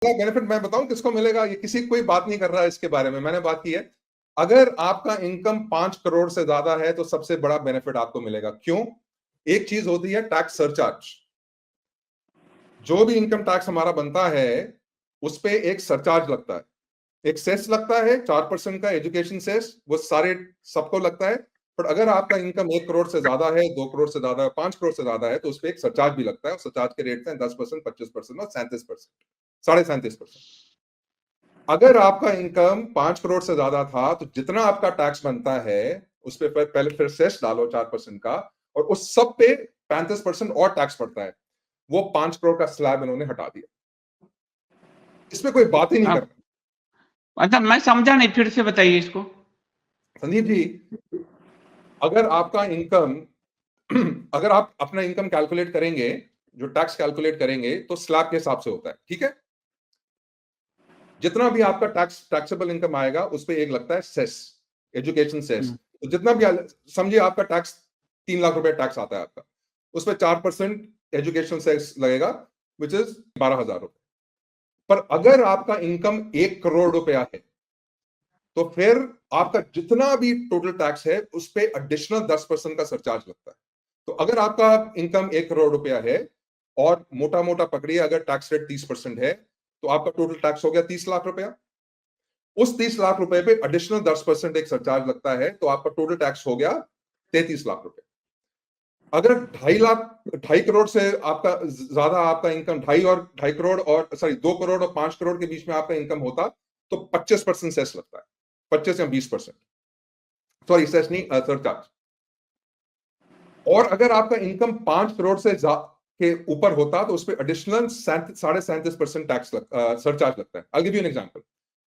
Benefit मैं बताऊं किसको मिलेगा, ये किसी कोई बात नहीं कर रहा है इसके बारे में, मैंने बात की है। अगर आपका इनकम 5 करोड़ से ज्यादा है तो सबसे बड़ा बेनिफिट आपको मिलेगा। क्यों? एक चीज होती है टैक्स सरचार्ज। जो भी इनकम टैक्स हमारा बनता है उस पे एक सरचार्ज लगता है, एक सेस लगता है 4% का, एजुकेशन सेस, वो सारे सबको लगता है। पर अगर आपका इनकम 1 करोड़ से ज्यादा है, 2 करोड़ से ज्यादा है, 5 करोड़ से ज्यादा है तो उस पर एक सरचार्ज भी लगता है। सरचार्ज के रेट हैं 10%, 25% और 37%, 37.5%। अगर आपका इनकम 5 करोड़ से ज्यादा था तो जितना आपका टैक्स बनता है उस पर पहले फिर सेस डालो 4% का, और उस सब पे 35% और टैक्स पड़ता है। वो 5 करोड़ का स्लैब इन्होंने हटा दिया, इसमें कोई बात ही नहीं कर रहा। अच्छा, मैं समझा नहीं, फिर से बताइए इसको। संदीप जी, अगर आपका इनकम अगर आप अपना इनकम कैलकुलेट करेंगे, जो टैक्स कैलकुलेट करेंगे तो स्लैब के हिसाब से होता है, ठीक है। जितना भी आपका टैक्सेबल इनकम आएगा उस पर एक लगता है सेस, एजुकेशन सेस। तो जितना भी समझिए आपका टैक्स 3 लाख रुपए टैक्स आता है आपका, उस पर 4% एजुकेशन सेस लगेगा, विच इज 12,000 रुपए। पर अगर आपका इनकम 1 करोड़ रुपया है तो फिर आपका जितना भी टोटल टैक्स है उस पर एडिशनल 10% का सरचार्ज लगता है। तो अगर आपका इनकम 1 करोड़ रुपया है और मोटा मोटा पकड़िए अगर टैक्स रेट 30% है तो आपका टोटल टैक्स हो गया 30 लाख रुपया। उस 30 लाख रुपए पे एडिशनल 10% एक सरचार्ज लगता है तो आपका टोटल टैक्स हो गया 33 लाख रुपए। अगर 2.5 करोड़ से आपका ज्यादा आपका इनकम 2.5 करोड़ और 2 करोड़ और 5 करोड़ के बीच में आपका इनकम होता तो 25% सेस लगता है, 25 या 20%, सॉरी सेस नहीं, सरचार्ज। और अगर आपका इनकम 5 करोड़ से के ऊपर होता तो उस पर एडिशनल 37.5% टैक्स सरचार्ज लगता है। I give you an example.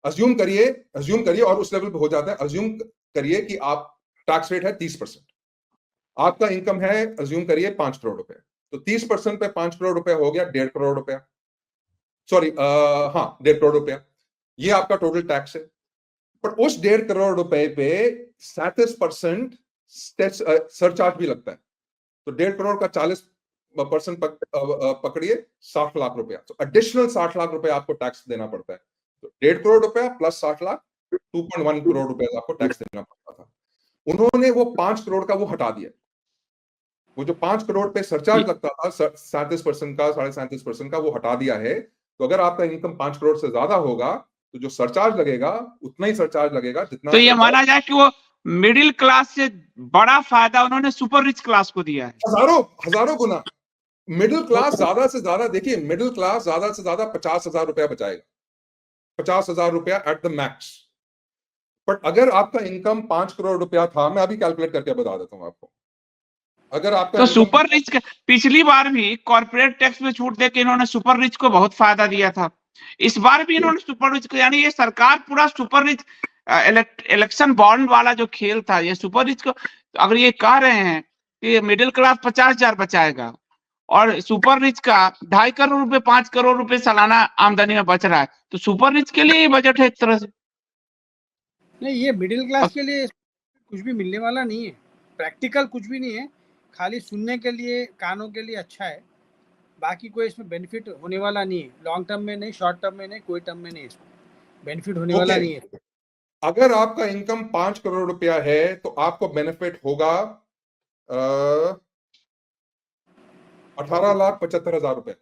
Assume करिए और उस लेवल पे हो जाता है। अज्यूम करिए कि आप टैक्स रेट है 30%, आपका इनकम है अज्यूम करिए 5 करोड़ रुपए, तो 30% पे 5 करोड़ रुपए हो गया 1.5 करोड़ रुपया, सॉरी हाँ 1.5 करोड़ रुपया, ये आपका टोटल टैक्स है। पर उस 1.5 करोड़ रुपए पे 37% सरचार्ज भी लगता है। तो 1.5 करोड़ का 40% पकड़िए 60 लाख रुपया, तो एडिशनल 60 लाख रुपया आपको टैक्स देना पड़ता है। तो 1.5 करोड़ रुपया प्लस 60 लाख, 2.1 करोड़ रुपया आपको टैक्स देना पड़ता था। उन्होंने वो 5 करोड़ का वो हटा दिया। वो जो 5 करोड़ पे सरचार्ज लगता था 37% का, 37.5% का, वो हटा दिया है। तो अगर आपका इनकम 5 करोड़ से ज्यादा होगा तो जो सरचार्ज लगेगा उतना ही सरचार्ज लगेगा जितना तो ये माना जाए कि वो मिडिल क्लास से बड़ा फायदा उन्होंने सुपर रिच क्लास को दिया है। हजारों गुना। मिडिल क्लास ज्यादा से ज्यादा, देखिए मिडिल क्लास ज्यादा से ज्यादा 50,000 रुपया बचाएगा, 50,000 रुपया एट द मैक्स। बट अगर आपका इनकम 5 करोड़ रुपया था, मैं अभी कैलकुलेट करके बता देता हूं आपको। अगर आपका तो इनकम सुपर रिच पिछली बार भी कॉर्पोरेट टैक्स में छूट देकर इन्होंने सुपर रिच को बहुत फायदा दिया था, इस बार भी इन्होंने सुपर रिच को, यानी ये सरकार पूरा सुपर रिच इलेक्शन बॉन्ड वाला जो खेल था, ये सुपर रिच को अगर ये कह रहे हैं कि मिडिल क्लास 50,000 बचाएगा और सुपर रिच का 2.5 करोड़ रुपए 5 करोड़ रुपए सालाना आमदनी में बच रहा है, तो सुपर रिच के लिए ये बजट है एक तरह से। नहीं, ये मिडिल क्लास के लिए कुछ भी मिलने वाला नहीं है, प्रैक्टिकल कुछ भी नहीं है, खाली सुनने के लिए, कानों के लिए अच्छा है, बाकी कोई इसमें बेनिफिट होने वाला नहीं है। लॉन्ग टर्म में नहीं, शॉर्ट टर्म में नहीं, कोई टर्म में नहीं, इसमें बेनिफिट होने वाला नहीं है। अगर आपका इनकम 5 करोड़ रुपया है तो आपको बेनिफिट होगा 18,75,000 रुपए,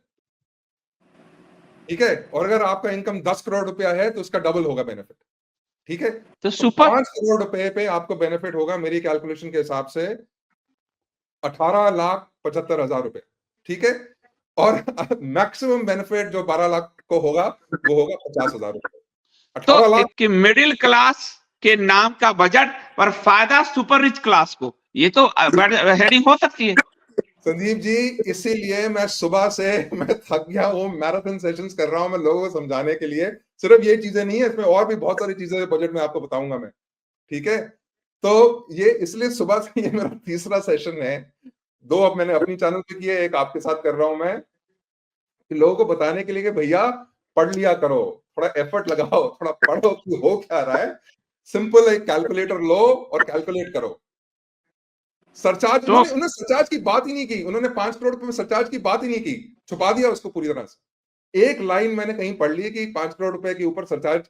ठीक है। और अगर आपका इनकम 10 करोड़ रुपया है तो उसका डबल होगा बेनिफिट, ठीक है। तो तो सुपर 5 करोड़ रुपए पे आपको बेनिफिट होगा मेरी कैलकुलेशन के हिसाब से 18,75,000 रुपए, ठीक है। और मैक्सिमम बेनिफिट जो 12 लाख को होगा वो होगा 50,000 रुपए। 18 तो लाख एक मिडिल क्लास के नाम का बजट पर फायदा सुपर रिच क्लास को, ये तो हेडिंग हो सकती है। संदीप जी, इसीलिए मैं सुबह से मैं थक गया हूँ, मैराथन सेशंस कर रहा हूँ मैं लोगों को समझाने के लिए। सिर्फ ये चीजें नहीं है, इसमें और भी बहुत सारी चीजें बजट में आपको बताऊंगा मैं, ठीक है। तो ये इसलिए सुबह से ये मेरा तीसरा सेशन है, 2 अब मैंने अपनी चैनल पे किए, एक आपके साथ कर रहा हूं मैं, कि लोगों को बताने के लिए कि भैया पढ़ लिया करो, थोड़ा एफर्ट लगाओ, थोड़ा पढ़ो कि हो क्या रहा है। सिंपल एक कैलकुलेटर लो और कैलकुलेट करो। सरचार्ज तो उन्होंने सरचार्ज की बात ही नहीं की, उन्होंने 5 करोड़ रुपए में सरचार्ज की बात ही नहीं की, छुपा दिया उसको पूरी तरह से। एक लाइन मैंने कहीं पढ़ ली है कि 5 करोड़ रुपए के ऊपर सरचार्ज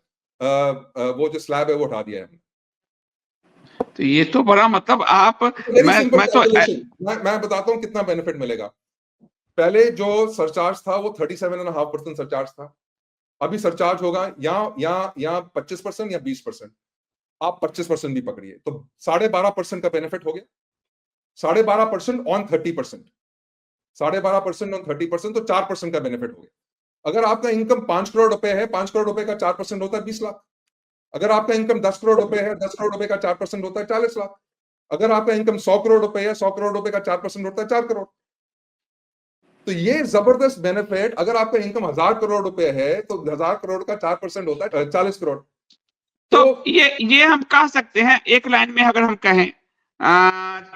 वो जो स्लैब है वो उठा दिया है। तो ये तो बड़ा मतलब आप वेरी सिंपल मैं तो कैलकुलेशन, मैं बताता हूं कितना बेनिफिट मिलेगा। पहले जो सरचार्ज था वो 37.5% सरचार्ज था, अभी सरचार्ज होगा या 25% या 20%, आप 25% भी पकड़िए तो 12.5% का बेनिफिट हो गया। 12.5% ऑन 30%, 12.5% ऑन 30%, तो 4% का बेनिफिट हो गया। अगर आपका इनकम 5 करोड़ रुपए है, 5 करोड़ रुपए का 4% होता है 20 लाख। अगर आपका इनकम 10 करोड़ रुपए है, 10 करोड़ रुपए का 4% होता है 40 लाख। अगर आपका इनकम 100 करोड़ रुपए है, 100 करोड़ रुपए का 4% होता है 4 करोड़। तो ये जबरदस्त बेनिफिट। अगर आपका इनकम 1000 करोड़ रुपए है तो 1000 करोड़ का 4% होता है 40 करोड़। तो ये हम कह सकते हैं एक लाइन में अगर हम कहें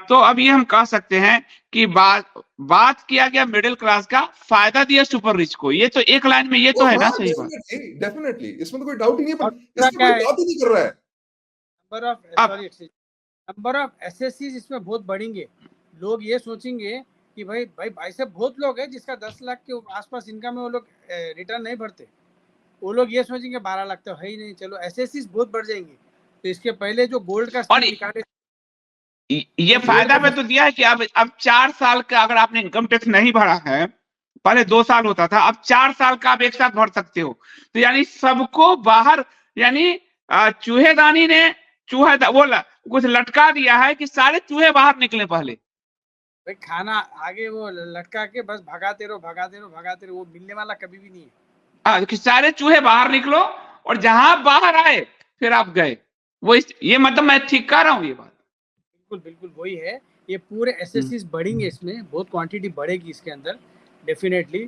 तो अब ये हम कह सकते हैं कि बात किया गया मिडिल क्लास का, फायदा दिया सुपर रिच को। ये तो एक लाइन में ये तो है ना सही बात? डेफिनेटली, इसमें तो कोई डाउट ही नहीं है, और इसमें कोई बात ही नहीं कर रहा है। नंबर ऑफ एसएससी इसमें बहुत बढ़ेंगे। लोग ये सोचेंगे कि भाई साहब बहुत लोग हैं जिसका 10 लाख के आसपास इनकम है, वो लोग रिटर्न नहीं भरते। वो लोग ये सोचेंगे 12 लाख तो है ही नहीं, चलो एसएससी बहुत बढ़ जाएंगे। तो इसके पहले जो गोल्ड का स्कीम निकाले, ये फायदा में तो दिया है कि अब 4 साल का अगर आपने इनकम टैक्स नहीं भरा है, पहले 2 साल होता था, अब 4 साल का आप एक साथ भर सकते हो। तो यानी सबको बाहर, यानी चूहेदानी ने कुछ लटका दिया है कि सारे चूहे बाहर निकले पहले। भाई खाना आगे वो लटका के बस भगाते रहो, वो मिलने वाला कभी भी नहीं है। कि सारे चूहे बाहर निकलो और जहां बाहर आए फिर आप गए। ये मतलब मैं ठीक कह रहा हूँ ये बात? बिल्कुल वही है। ये पूरे एसएससी बढ़ेंगे, इसमें बहुत क्वांटिटी बढ़ेगी इसके अंदर डेफिनेटली।